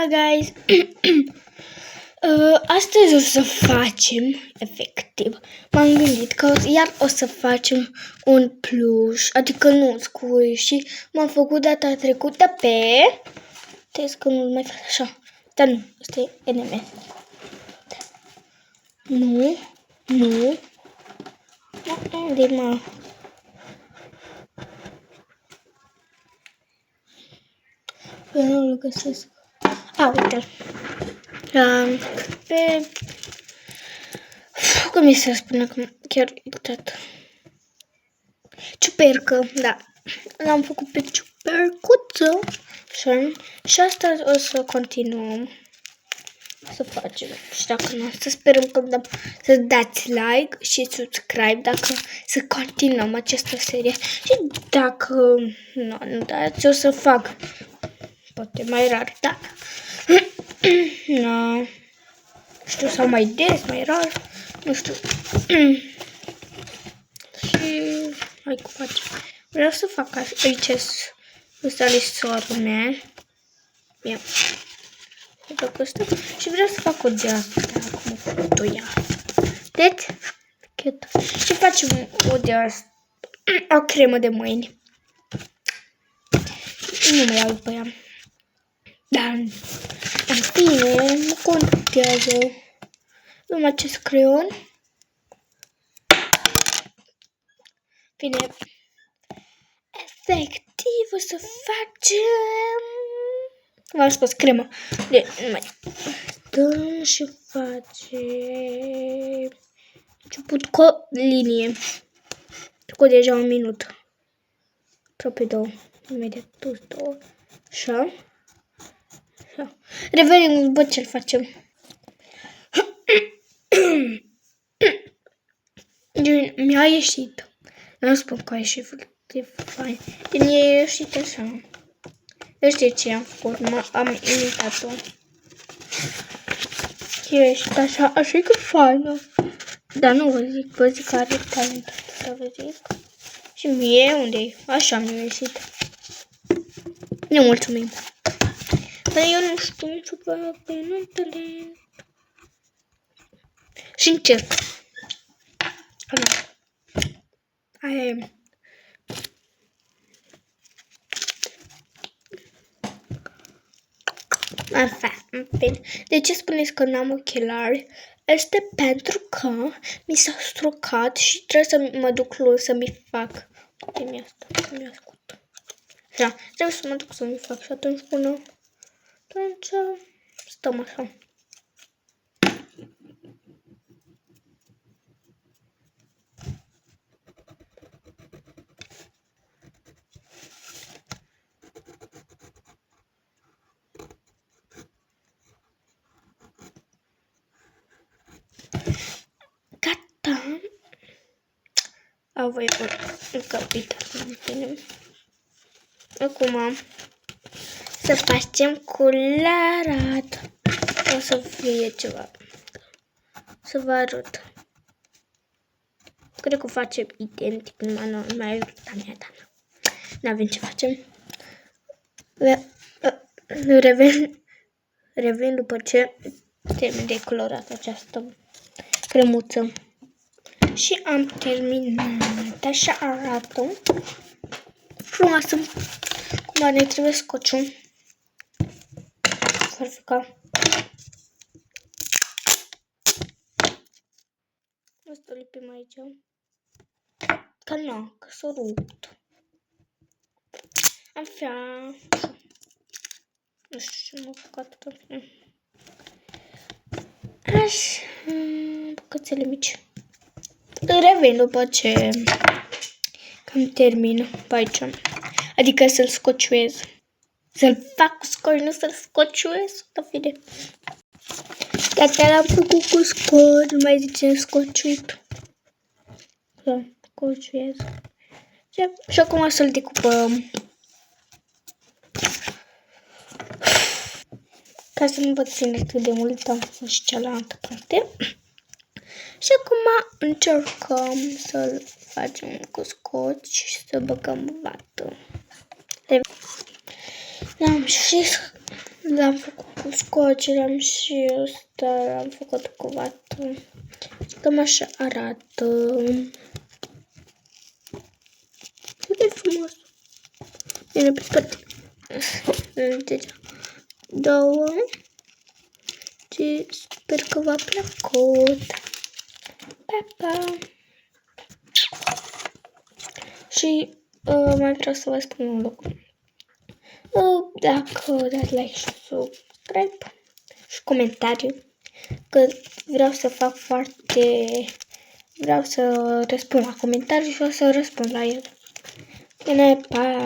Bună, guys! Astăzi o să facem, efectiv, m-am gândit că iar o să facem un pluș, adică nu scuri, și m-am făcut data trecută pe... Trebuie că nu mai fac așa, dar nu, ăsta e NMS. Nu, unde mă? Eu nu-l găsesc. Uite-l. Pe... Cum e să spun acum? Chiar uitat. Ciupercă, da. L-am făcut pe ciupercuță. Și asta o să continuăm să facem. Și dacă nu, să sperăm că să dați like și subscribe dacă să continuăm această serie. Și dacă nu dați, o să fac. Poate mai rar, da. Nu știu, sau mai des, mai rar, nu știu. Și hai cum facem. Vreau să fac aici ăsta e sora mea. Ia. Și vreau să fac o geastă, cum a făcut-o ea. Deci, și facem o geastă, o cremă de mâini. Nu mai iau pe ea. Dar, în fine, nu contează. Luăm acest creion. Bine, efectiv o să facem... V-am spus, cremă. De, mai dăm și facem... Început cu o linie. Cu deja 1 minut. Aproape 2. Imediat, 2. Așa. Revenim după ce-l facem. Mi-a ieșit. Nu spun că a ieșit foarte fain. Mi-a ieșit așa. Eu știu ce am făcut. Am imitat-o. Și a ieșit așa. Așa că faină. Dar nu vă zic că are talent. Să vă zic. Și mie unde-i? Așa mi-a ieșit. Ne mulțumim. Dar eu nu știu să fac pe talent. Și încerc. Aia e. De ce spuneți că n-am ochelari? Este pentru că mi s-a strucat și trebuie să mă duc să mi fac. Mi-a ascult. Da, trebuie să mă duc să mi fac și atunci stăm așa. Gata. Voi un capitol. Acum să facem colorat. O să fie ceva. Să vă arăt. Cred că facem identic, nu mai arăta mea, dar n-avem ce facem. Revin după ce termin de colorat această cremuță. Și am terminat. Așa arată. Frumoasă. Cum ne trebuie scociul. Farfica. Asta o lipim aici. Că nu, că s-a rupt. Așa. Nu știu ce m-a făcut tot. Așa. Bucățele mici. Revin după ce cam termin pe aici. Adică să-l scociuez. Să-l fac cu scoci, nu să-l scociuez. Da, fide. Gata, l-am făcut cu scoci. Nu mai zicem scociuit. Da, scociuez. Și acum să-l decupăm. Ca să nu vă țin atât de mult, am făcut și cealaltă parte. Și acum încercăm să-l facem cu scoci și să băgăm vată. L-am și L-am făcut cu scoci, l-am și ăsta, l-am făcut cu vată. Cam așa arată. Cât de frumos. Bine, pe spate. Deci, două. Și sper că v-a plăcut. Pa, pa! Și mai vreau să vă spun un lucru. Dacă dați like și subscribe și comentariu, că vreau să fac vreau să răspund la comentarii și o să răspund la ele. Bine, pa!